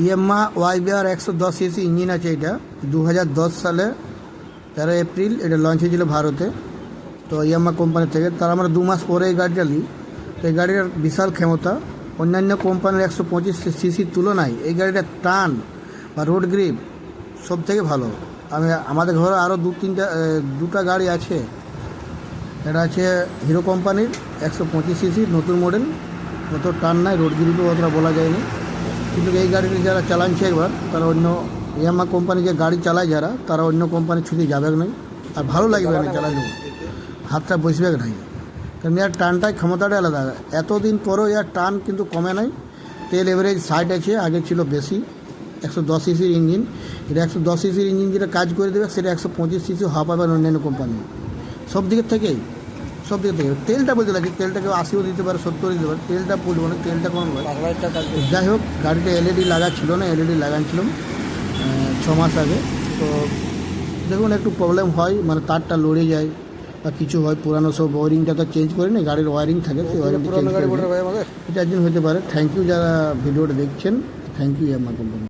Yamaha ওয়াইবিআর 110 CC engine আছে। এটা 2010 সালে 13 এপ্রিল এটা লঞ্চ হয়েছিল ভারতে। তো ইয়ামাহা কোম্পানি থেকে তার আমরা 2 মাস পরে এই গাড়িটা নিই। তো এই গাড়িটার বিশাল ক্ষমতা, অন্যান্য কোম্পানির 125 সিসির তুলনায় এই গাড়িটার টান বা রোড গ্রিপ সব থেকে ভালো। আমাদের ঘরে আরও দুটা গাড়ি আছে। এটা আছে হিরো কোম্পানির 125 সিসি নতুন মডেল, অত টান নাই, রোড গ্রিপও অতটা বলা যায়নি। কিন্তু এই গাড়িটি যারা চালাচ্ছে একবার, তারা অন্য ইয়ামাহা কোম্পানি যে গাড়ি চালায় যারা, তারা অন্য কোম্পানির ছুটি যাবে না, আর ভালো লাগবে না চালালেও, হাতটা বসবে নাই। কারণ ইয়ার টানটাই ক্ষমতাটা আলাদা। এতদিন পরেও ইয়ার টান কিন্তু কমে নাই। তেল এভারেজ 60 আছে, আগে ছিল বেশি। 110 সিসির ইঞ্জিন, এটা 110 সিসির ইঞ্জিন যেটা কাজ করে দেবে সেটা 125 সিসি হওয়া পাবেন অন্যান্য কোম্পানি। সব দিকের থেকে তেলটা বলতে লাগে, তেলটা কেউ 80ও দিতে পারে, 70ও দিতে পারে, তেলটা পড়বো না, তেলটা কম হয়। যাই হোক, গাড়িটা এলইডি লাগা ছিল না, এলইডি লাগাচ্ছিলাম 6 মাস আগে। তো দেখুন একটু প্রবলেম হয়, মানে তারটা লড়ে যায় বা কিছু হয়, পুরানো সব ওয়ারিংটা তো চেঞ্জ করে না, গাড়ির ওয়ারিং থাকে, সেই ওয়ারিংটা চেঞ্জ করে, এটা একদিন হতে পারে। থ্যাংক ইউ যারা ভিডিওটা দেখছেন, থ্যাংক ইউ ইয়ামাহা কোম্পানি।